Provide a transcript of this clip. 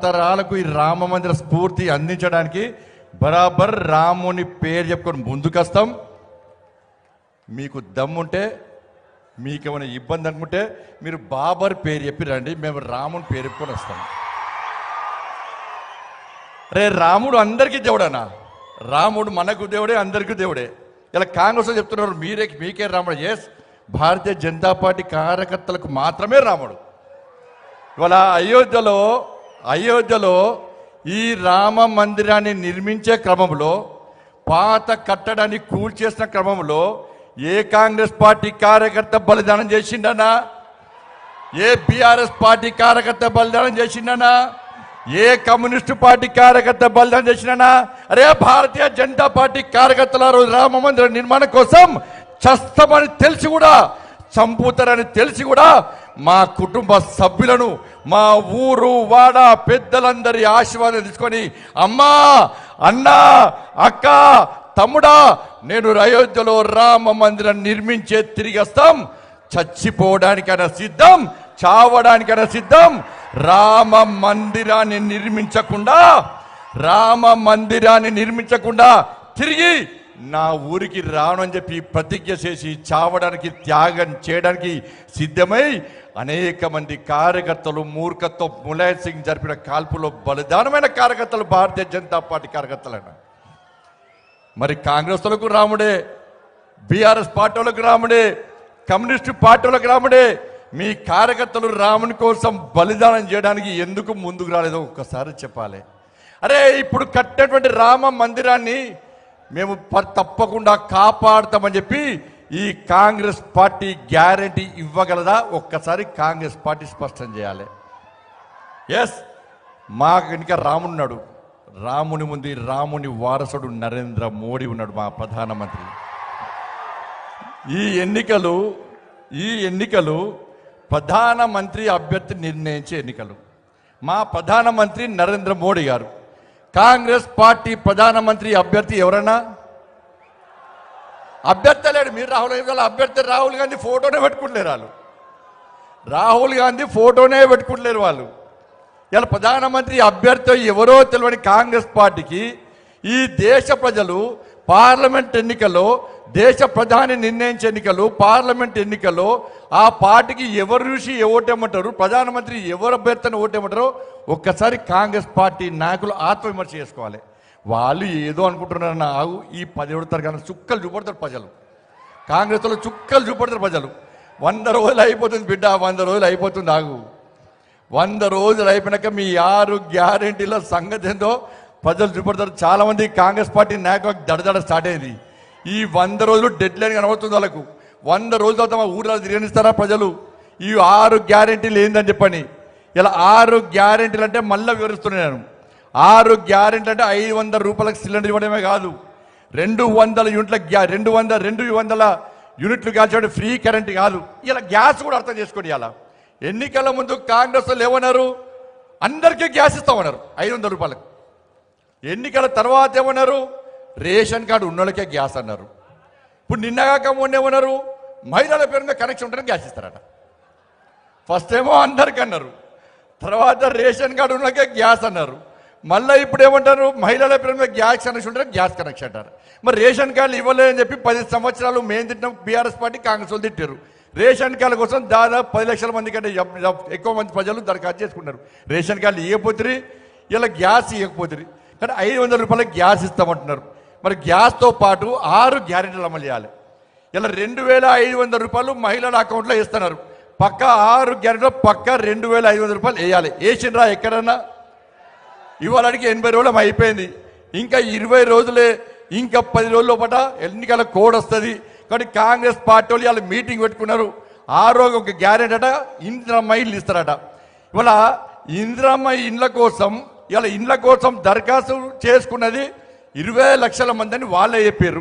తరాలకు ఈ రామ మందిర స్ఫూర్తి అందించడానికి బరాబర్ రాముని పేరు చెప్పుకొని ముందుకొస్తాం. మీకు దమ్ముంటే, మీకేమైనా ఇబ్బంది అనుకుంటే మీరు బాబర్ పేరు చెప్పి రండి, మేము రాముని పేరు చెప్పుకొని వస్తాం. రే రాముడు అందరికీ దేవుడనా? రాముడు మనకు దేవుడే, అందరికీ దేవుడే. ఇలా కాంగ్రెస్ చెప్తున్నారు మీకే రాముడు. ఎస్, భారతీయ జనతా పార్టీ కార్యకర్తలకు మాత్రమే రాముడు. ఇవాళ అయోధ్యలో ఈ రామ మందిరాన్ని నిర్మించే క్రమంలో, పాత కట్టడాన్ని కూల్చేసిన క్రమంలో ఏ కాంగ్రెస్ పార్టీ కార్యకర్త బలిదానం చేసిండనా? ఏ బీఆర్ఎస్ పార్టీ కార్యకర్త బలిదానం చేసిండనా? ఏ కమ్యూనిస్టు పార్టీ కార్యకర్త బలిదానం చేసినా? అరే భారతీయ జనతా పార్టీ కార్యకర్తల రోజు రామ మందిర నిర్మాణం కోసం చస్తామని తెలిసి కూడా, చంపుతారని తెలిసి కూడా మా కుటుంబ సభ్యులను, మా ఊరు వాడ పెద్దలందరి ఆశీర్వాదం తీసుకొని, అమ్మా, అన్నా, అక్క, తమ్ముడా, నేను అయోధ్యలో రామ మందిరం నిర్మించే తిరిగి వస్తాం. చచ్చిపోవడానికైనా సిద్ధం, చావడానికైనా సిద్ధం. రామ మందిరాన్ని నిర్మించకుండా తిరిగి నా ఊరికి రాను అని చెప్పి ప్రతిజ్ఞ చేసి చావడానికి, త్యాగం చేయడానికి సిద్ధమై అనేక మంది కార్యకర్తలు మూర్ఖత్వం ములాయం సింగ్ జరిపిన కాల్పులో బలిదానమైన కార్యకర్తలు భారతీయ జనతా పార్టీ కార్యకర్తలైన. మరి కాంగ్రెస్ వాళ్ళకు రాముడే, బీఆర్ఎస్ పార్టీ వాళ్ళకు రాముడే, కమ్యూనిస్టు పార్టీ వాళ్ళకు రాముడే. మీ కార్యకర్తలు రాముని కోసం బలిదానం చేయడానికి ఎందుకు ముందుకు రాలేదో ఒక్కసారి చెప్పాలి. అరే ఇప్పుడు కట్టినటువంటి రామ మందిరాన్ని మేము తప్పకుండా కాపాడుతామని చెప్పి ఈ కాంగ్రెస్ పార్టీ గ్యారంటీ ఇవ్వగలదా? ఒక్కసారి కాంగ్రెస్ పార్టీ స్పష్టం చేయాలి. ఎస్, మాకు ఇంకా రామున్నాడు. రాముని ముందు రాముని వారసుడు నరేంద్ర మోడీ ఉన్నాడు, మా ప్రధానమంత్రి. ఈ ఎన్నికలు ప్రధానమంత్రి అభ్యర్థి నిర్ణయించే ఎన్నికలు. మా ప్రధానమంత్రి నరేంద్ర మోడీ గారు. కాంగ్రెస్ పార్టీ ప్రధానమంత్రి అభ్యర్థి ఎవరన్నా? అభ్యర్థి లేడు. మీరు అభ్యర్థి రాహుల్ గాంధీ ఫోటోనే పెట్టుకుంటలేరు వాళ్ళు. ఇలా ప్రధానమంత్రి అభ్యర్థి ఎవరో తెలియని కాంగ్రెస్ పార్టీకి ఈ దేశ ప్రజలు పార్లమెంట్ ఎన్నికల్లో, దేశ ప్రధాని నిర్ణయించే ఎన్నికలు, పార్లమెంట్ ఎన్నికల్లో ఆ పార్టీకి ఎవరు చూసి ఓటేమంటారు, ప్రధానమంత్రి ఎవరు అభ్యర్థిని ఓటేమంటారో ఒక్కసారి కాంగ్రెస్ పార్టీ నాయకులు ఆత్మవిమర్శ చేసుకోవాలి. వాళ్ళు ఏదో అనుకుంటున్నారు. ఆగు, ఈ 17వ తరగతి చుక్కలు చూపడతారు ప్రజలు. కాంగ్రెస్ వాళ్ళు చుక్కలు చూపడతారు ప్రజలు. 100 రోజులు అయిపోతుంది బిడ్డ, 100 రోజులు అయిపోతుంది. ఆగు, 100 రోజులు అయిపోయినాక మీ 6 గ్యారెంటీల సంగతి ఏందో ప్రజలు చూపడతారు. చాలా మంది కాంగ్రెస్ పార్టీ నాయకులకు దడదడ స్టార్ట్ అయ్యింది. ఈ 100 రోజులు డెడ్ లైన్ కనబడుతుంది వాళ్ళకు. 100 రోజుల తర్వాత మా ఊళ్ళో తిరగనిస్తారా ప్రజలు ఈ 6 గ్యారెంటీలు ఏందని చెప్పని? ఇలా 6 గ్యారెంటీలు అంటే మళ్ళీ వివరిస్తున్నాను. 6 గ్యారెంటీలు అంటే 500 రూపాయలకు సిలిండర్ ఇవ్వడమే కాదు, 200 యూనిట్లు కాల్చడం ఫ్రీ కరెంట్ కాదు. ఇలా గ్యాస్ కూడా అర్థం చేసుకోండి. ఇలా ఎన్నికల ముందు కాంగ్రెస్ వాళ్ళు ఏమన్నారు? అందరికీ గ్యాస్ ఇస్తామన్నారు 500 రూపాయలకు. ఎన్నికల తర్వాత ఏమన్నారు? రేషన్ కార్డు ఉన్నోళ్ళకే గ్యాస్ అన్నారు. ఇప్పుడు నిన్నగాక మొన్న ఏమన్నారు? మహిళల పేరు మీద కనెక్షన్ ఉంటేనే గ్యాస్ ఇస్తారట. ఫస్ట్ ఏమో అందరికీ అన్నారు, తర్వాత రేషన్ కార్డు ఉన్నకే గ్యాస్ అన్నారు. మళ్ళీ ఇప్పుడు ఏమంటారు? మహిళల పేరు మీద గ్యాస్ కనెక్షన్ ఉంటే గ్యాస్ కనెక్షన్ అంటారు. మరి రేషన్ కార్డులు ఇవ్వలేదని చెప్పి 10 సంవత్సరాలు మేము తిట్టినాం, బీఆర్ఎస్ పార్టీ కాంగ్రెస్ వాళ్ళు తిట్టారు. రేషన్ కార్డుల కోసం దాదాపు 10 లక్షల మంది కంటే ఎక్కువ మంది ప్రజలు దరఖాస్తు చేసుకున్నారు. రేషన్ కార్డులు ఇవ్వకపోతుంది, ఇలా గ్యాస్ ఇవ్వకపోతుంది. కానీ 500 రూపాయలకు గ్యాస్ ఇస్తామంటున్నారు. మరి గ్యాస్తో పాటు 6 గ్యారెంటీలు అమలు చేయాలి. ఇలా 2500 రూపాయలు మహిళల అకౌంట్లో ఇస్తున్నారు. పక్క 6 గ్యారెంటీలో పక్క 2500 రూపాయలు వేయాలి. వేసిండ్రా ఎక్కడన్నా? ఇవాళకి 80 రోజులు అయిపోయింది. ఇంకా 20 రోజులే, ఇంకా 10 రోజుల లోపల ఎన్నికల కోడ్ వస్తుంది. కానీ కాంగ్రెస్ పార్టీ వాళ్ళు ఇవాళ మీటింగ్ పెట్టుకున్నారు. 6 ఒక గ్యారెంటీ అట, ఇందిరమ్మ ఇల్లు ఇస్తారట. ఇవాళ ఇందిరమ్మ ఇండ్ల కోసం దరఖాస్తు చేసుకున్నది 20 లక్షల మంది అని వాళ్ళే చెప్పారు.